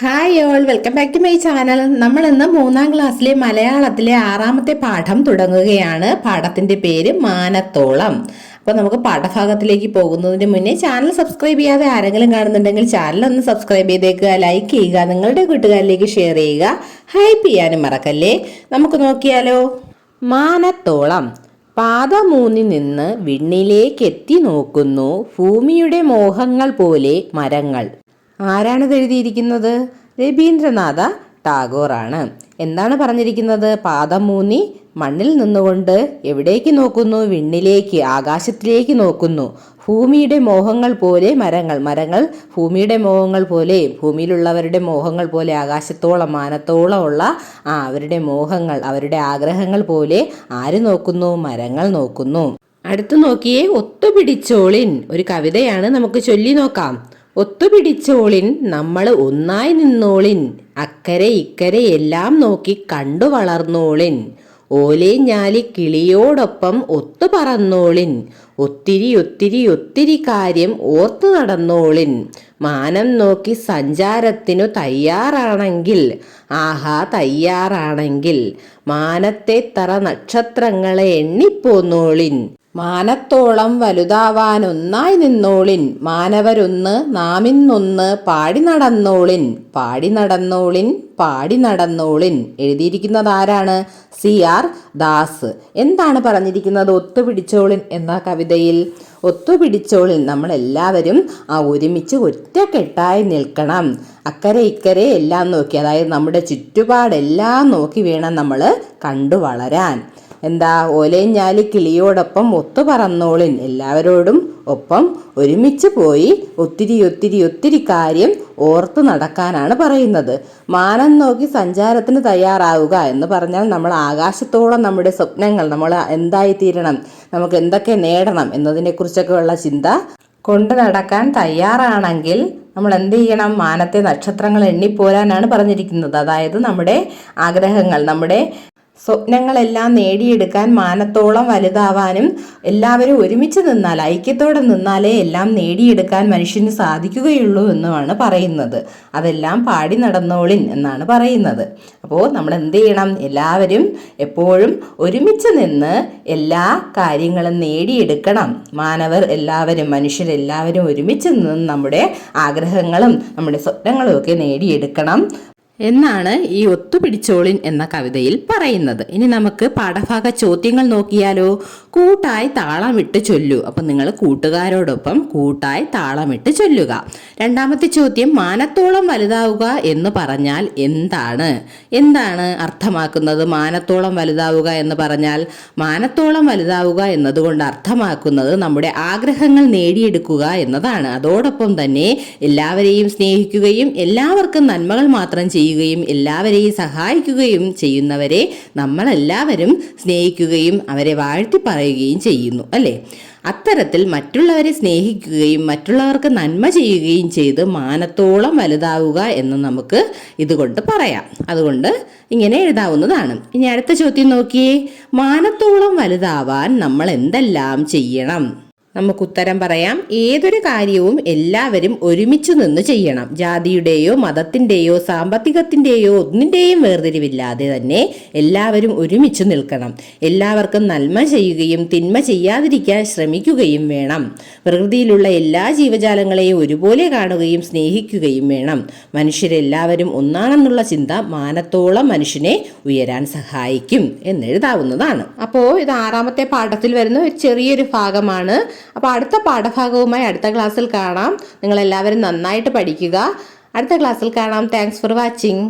Hi all, welcome back to my channel. നമ്മൾ ഇന്ന് 3ാം ക്ലാസ്സിലെ മലയാളത്തിലെ 6ാമത്തെ പാഠം തുടങ്ങുകയാണ്. പാഠത്തിന്റെ പേര് മാനത്തോളം. അപ്പോൾ നമുക്ക് പാഠഭാഗത്തിലേക്ക് പോകുന്നതിന് മുന്നേ ചാനൽ സബ്സ്ക്രൈബ് ചെയ്യാതെ ആരെങ്കിലും കാണുന്നുണ്ടെങ്കിൽ ചാനൽ ഒന്ന് സബ്സ്ക്രൈബ് ചെയ്തേക്കുക, ലൈക്ക് ചെയ്യുക, നിങ്ങളുടെ കൂട്ടുകാരിലേക്ക് ഷെയർ ചെയ്യുക, ഹൈപ്പ് ചെയ്യാനും മറക്കല്ലേ. നമുക്ക് നോക്കിയാലോ. മാനത്തോളം. പാദമൂന്നി നിന്ന് വിണ്ണിലേക്കെത്തി നോക്കുന്നു ഭൂമിയുടെ മോഹങ്ങൾ പോലെ മരങ്ങൾ. ആരാണിത് എഴുതിയിരിക്കുന്നത്? രവീന്ദ്രനാഥ ടാഗോറാണ്. എന്താണ് പറഞ്ഞിരിക്കുന്നത്? പാദമൂന്നി മണ്ണിൽ നിന്നുകൊണ്ട് എവിടേക്ക് നോക്കുന്നു? വിണ്ണിലേക്ക്, ആകാശത്തിലേക്ക് നോക്കുന്നു. ഭൂമിയുടെ മോഹങ്ങൾ പോലെ മരങ്ങൾ. മരങ്ങൾ ഭൂമിയുടെ മോഹങ്ങൾ പോലെ, ഭൂമിയിലുള്ളവരുടെ മോഹങ്ങൾ പോലെ, ആകാശത്തോളം മാനത്തോളം ഉള്ള അവരുടെ മോഹങ്ങൾ, അവരുടെ ആഗ്രഹങ്ങൾ പോലെ ആര് നോക്കുന്നു? മരങ്ങൾ നോക്കുന്നു. അടുത്ത് നോക്കിയേ. ഒത്തുപിടിച്ചോളിൻ. ഒരു കവിതയാണ്, നമുക്ക് ചൊല്ലി നോക്കാം. ഒത്തുപിടിച്ചോളിൻ നമ്മൾ ഒന്നായി നിന്നോളിൻ, അക്കരെ ഇക്കരെ എല്ലാം നോക്കി കണ്ടു വളർന്നോളിൻ. ഓലേ ഞാലി കിളിയോടൊപ്പം ഒത്തു പറന്നോളിൻ, ഒത്തിരി ഒത്തിരി ഒത്തിരി കാര്യം ഓർത്തു നടന്നോളിൻ. മാനം നോക്കി സഞ്ചാരത്തിനു തയ്യാറാണെങ്കിൽ, ആഹാ തയ്യാറാണെങ്കിൽ, മാനത്തെ തറ നക്ഷത്രങ്ങളെ എണ്ണിപ്പോന്നോളിൻ. മാനത്തോളം വലുതാവാൻ ഒന്നായി നിന്നോളിൻ, മാനവരൊന്ന് നാമിന്നൊന്ന് പാടി നടന്നോളിൻ. പാടി നടന്നോളിൻ, പാടി നടന്നോളിൻ. എഴുതിയിരിക്കുന്നത് ആരാണ്? CR ദാസ്. എന്താണ് പറഞ്ഞിരിക്കുന്നത് ഒത്തുപിടിച്ചോളിൻ എന്ന കവിതയിൽ? ഒത്തുപിടിച്ചോളിൻ, നമ്മളെല്ലാവരും ഒരുമിച്ച് ഒറ്റക്കെട്ടായി നിൽക്കണം. അക്കരെ ഇക്കരെ എല്ലാം നോക്കി, അതായത് നമ്മുടെ ചുറ്റുപാടെല്ലാം നോക്കി വേണം നമ്മൾ കണ്ടു വളരാൻ. എന്താ? ഓലയും ഞാലി കിളിയോടൊപ്പം ഒത്തു പറന്നോളിൻ, എല്ലാവരോടും ഒപ്പം ഒരുമിച്ച് പോയി ഒത്തിരി ഒത്തിരി ഒത്തിരി കാര്യം ഓർത്തു നടക്കാനാണ് പറയുന്നത്. മാനം നോക്കി സഞ്ചാരത്തിന് തയ്യാറാവുക എന്ന് പറഞ്ഞാൽ നമ്മൾ ആകാശത്തോളം നമ്മുടെ സ്വപ്നങ്ങൾ, നമ്മൾ എന്തായിത്തീരണം, നമുക്ക് എന്തൊക്കെ നേടണം എന്നതിനെക്കുറിച്ചൊക്കെ ഉള്ള ചിന്ത കൊണ്ടു നടക്കാൻ തയ്യാറാണെങ്കിൽ നമ്മൾ എന്ത് ചെയ്യണം? മാനത്തെ നക്ഷത്രങ്ങൾ എണ്ണിപ്പോരാനാണ് പറഞ്ഞിരിക്കുന്നത്. അതായത് നമ്മുടെ ആഗ്രഹങ്ങൾ, നമ്മുടെ സ്വപ്നങ്ങളെല്ലാം നേടിയെടുക്കാൻ, മാനത്തോളം വലുതാവാനും എല്ലാവരും ഒരുമിച്ച് നിന്നാൽ, ഐക്യത്തോടെ നിന്നാലേ എല്ലാം നേടിയെടുക്കാൻ മനുഷ്യന് സാധിക്കുകയുള്ളൂ എന്നുമാണ് പറയുന്നത്. അതെല്ലാം പാടി നടന്നോളിൻ എന്നാണ് പറയുന്നത്. അപ്പോൾ നമ്മൾ എന്ത് ചെയ്യണം? എല്ലാവരും എപ്പോഴും ഒരുമിച്ച് നിന്ന് എല്ലാ കാര്യങ്ങളും നേടിയെടുക്കണം. മാനവർ എല്ലാവരും, മനുഷ്യരെല്ലാവരും ഒരുമിച്ച് നിന്ന് നമ്മുടെ ആഗ്രഹങ്ങളും നമ്മുടെ സ്വപ്നങ്ങളും ഒക്കെ നേടിയെടുക്കണം എന്നാണ് ഈ ഒത്തുപിടിച്ചോളിൻ എന്ന കവിതയിൽ പറയുന്നത്. ഇനി നമുക്ക് പാഠഭാഗ ചോദ്യങ്ങൾ നോക്കിയാലോ. കൂട്ടായി താളമിട്ട് ചൊല്ലു. അപ്പം നിങ്ങൾ കൂട്ടുകാരോടൊപ്പം കൂട്ടായി താളമിട്ട് ചൊല്ലുക. രണ്ടാമത്തെ ചോദ്യം, മാനത്തോളം വലുതാവുക എന്ന് പറഞ്ഞാൽ എന്താണ്? എന്താണ് അർത്ഥമാക്കുന്നത്? മാനത്തോളം വലുതാവുക എന്ന് പറഞ്ഞാൽ, മാനത്തോളം വലുതാവുക എന്നതുകൊണ്ട് അർത്ഥമാക്കുന്നത് നമ്മുടെ ആഗ്രഹങ്ങൾ നേടിയെടുക്കുക എന്നതാണ്. അതോടൊപ്പം തന്നെ എല്ലാവരെയും സ്നേഹിക്കുകയും എല്ലാവർക്കും നന്മകൾ മാത്രം ചെയ്യുകയും എല്ലാവരെയും സഹായിക്കുകയും ചെയ്യുന്നവരെ നമ്മളെല്ലാവരും സ്നേഹിക്കുകയും അവരെ വാഴ്ത്തി പറയുകയും ചെയ്യുന്നു, അല്ലേ? അത്തരത്തിൽ മറ്റുള്ളവരെ സ്നേഹിക്കുകയും മറ്റുള്ളവർക്ക് നന്മ ചെയ്യുകയും ചെയ്ത് മാനത്തോളം വലുതാവുക എന്ന് നമുക്ക് ഇതുകൊണ്ട് പറയാം. അതുകൊണ്ട് ഇങ്ങനെ എഴുതാവുന്നതാണ്. ഇനി അടുത്ത ചോദ്യം നോക്കിയേ. മാനത്തോളം വലുതാവാൻ നമ്മൾ എന്തെല്ലാം ചെയ്യണം? നമുക്ക് ഉത്തരം പറയാം. ഏതൊരു കാര്യവും എല്ലാവരും ഒരുമിച്ച് നിന്ന് ചെയ്യണം. ജാതിയുടെയോ മതത്തിൻ്റെയോ സാമ്പത്തികത്തിൻ്റെയോ ഒന്നിൻ്റെയും വേർതിരിവില്ലാതെ തന്നെ എല്ലാവരും ഒരുമിച്ച് നിൽക്കണം. എല്ലാവർക്കും നന്മ ചെയ്യുകയും തിന്മ ചെയ്യാതിരിക്കാൻ ശ്രമിക്കുകയും വേണം. പ്രകൃതിയിലുള്ള എല്ലാ ജീവജാലങ്ങളെയും ഒരുപോലെ കാണുകയും സ്നേഹിക്കുകയും വേണം. മനുഷ്യരെല്ലാവരും ഒന്നാണെന്നുള്ള ചിന്ത മാനത്തോളം മനുഷ്യനെ ഉയരാൻ സഹായിക്കും എന്നെഴുതാവുന്നതാണ്. അപ്പോൾ ഇത് 6ാമത്തെ പാഠത്തിൽ വരുന്ന ഒരു ചെറിയൊരു ഭാഗമാണ്. അപ്പോൾ അടുത്ത പാഠഭാഗവുമായി അടുത്ത ക്ലാസ്സിൽ കാണാം. നിങ്ങളെല്ലാവരും നന്നായിട്ട് പഠിക്കുക. അടുത്ത ക്ലാസ്സിൽ കാണാം. Thanks for watching.